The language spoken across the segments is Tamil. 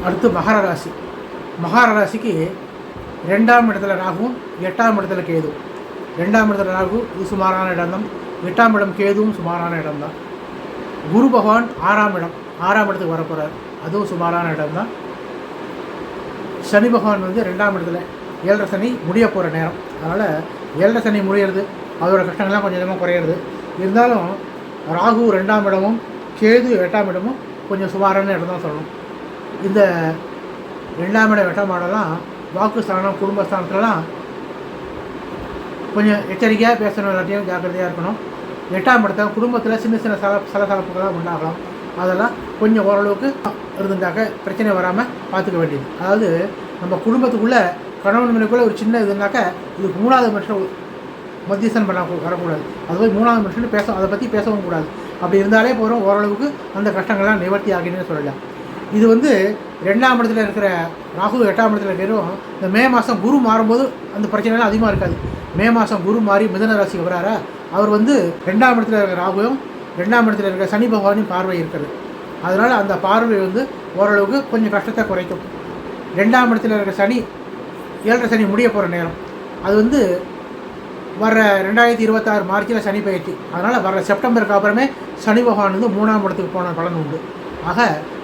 அடுத்து மகர ராசி. மகர ராசிக்கு 2ஆம் இடத்துல ராகுவும் 8ஆம் இடத்துல கேது. 2ஆம் இடத்துல ராகு இது சுமாரான இடம்தான். 8ஆம் இடம் கேதுவும் சுமாரான இடம்தான். குரு பகவான் 6ஆம் இடத்துக்கு வரப்போகிறார், அதுவும் சுமாரான இடம்தான். சனி பகவான் 2ஆம் இடத்துல 7.5 சனி முடிய போகிற நேரம். அதனால் 7.5 சனி முடிகிறது, அதோட கஷ்டங்கள்லாம் கொஞ்சம் கொஞ்சமாக குறையிறது. இருந்தாலும் ராகு 2ஆம் இடமும் கேது 8ஆம் இடமும் கொஞ்சம் சுமாரான இடம் தான் சொல்லணும். இந்த 2ஆம் இடம் 8ஆம் இடம்லாம் வாக்குஸ்தானம் குடும்பஸ்தானத்துலலாம் கொஞ்சம் எச்சரிக்கையாக பேசணும், எல்லாத்தையும் ஜாக்கிரதையாக இருக்கணும். 8ஆம் இடத்துல குடும்பத்தில் சின்ன சின்ன சலசலப்புகள்லாம் உண்டாகலாம். அதெல்லாம் கொஞ்சம் ஓரளவுக்கு இருந்தாக்க பிரச்சனை வராமல் பார்த்துக்க வேண்டியது. அதாவது நம்ம குடும்பத்துக்குள்ளே கணவன் மனைவிக்குள்ளே ஒரு சின்ன இதுனாக்க இதுக்கு 3வது மனுஷன் மத்தியஸ்தம் பண்ண வரக்கூடாது. அது போய் 3வது மனுஷன் அதை பற்றி பேசவும் கூடாது. அப்படி இருந்தாலே போகிறோம், ஓரளவுக்கு அந்த கஷ்டங்கள்லாம் நிவர்த்தி ஆகினு சொல்லலாம். இது 2ஆம் இடத்துல இருக்கிற ராகு 8ஆம் இடத்துல இருக்கிறோம். இந்த மே மாதம் குரு மாறும்போது அந்த பிரச்சனைலாம் அதிகமாக இருக்காது. மே மாதம் குரு மாறி மிதன ராசிக்கு வராரா, அவர் 2ஆம் இடத்துல இருக்கிற ராகுவும் 2ஆம் இடத்துல இருக்கிற சனி பகவானையும் பார்வை இருக்கிறது. அதனால் அந்த பார்வை ஓரளவுக்கு கொஞ்சம் கஷ்டத்தை குறைக்கும். 2ஆம் இடத்துல இருக்கிற சனி 7.5 சனி முடிய போகிற நேரம். அது வர 2026 மார்ச்சில் சனி பயிற்சி. அதனால் வர செப்டம்பருக்கு அப்புறமே சனி பகவான் 3ஆம் இடத்துக்கு போன பலன் உண்டு. ஆக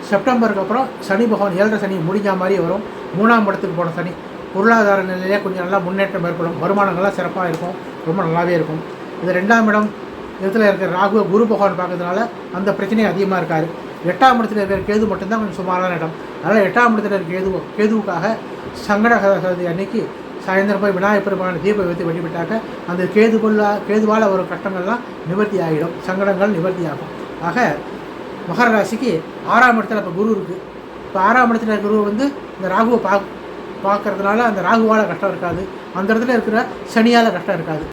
செப்டம்பருக்கு அப்புறம் சனி பகவான் 7.5 சனி முடிஞ்ச மாதிரி வரும். 3ஆம் இடத்துக்கு போன சனி பொருளாதார நிலையிலே கொஞ்சம் நல்லா முன்னேற்றம் ஏற்படும். வருமானங்கள்லாம் சிறப்பாக இருக்கும், ரொம்ப நல்லாவே இருக்கும். இது 2ஆம் இடத்துல இருக்கிற ராகுவை குரு பகவான் பார்க்கறதுனால அந்த பிரச்சனையும் அதிகமாக இருக்காது. 8ஆம் இடத்துல இருக்கிற கேது மட்டும்தான் கொஞ்சம் சுமாரான இடம். அதனால் 8ஆம் இடத்துல இருக்கிற கேதுவுக்காக சங்கட சதுர்த்தி அன்னைக்கு சாயந்தரம் போய் விநாயகர் பெருமானை தீபம் வைத்து வழிபட்டாக்க அந்த கேதுவால் ஒரு கஷ்டங்கள்லாம் நிவர்த்தி ஆகிடும், சங்கடங்கள் நிவர்த்தி ஆகும். ஆக மகர ராசிக்கு 6ஆம் இடத்துல இப்போ குரு இருக்குது. இப்போ 6ஆம் இடத்துல குரு இந்த ராகுவை பார்க்கறதுனால அந்த ராகுவால் கஷ்டம் இருக்காது, அந்த இடத்துல இருக்கிற சனியால் கஷ்டம் இருக்காது.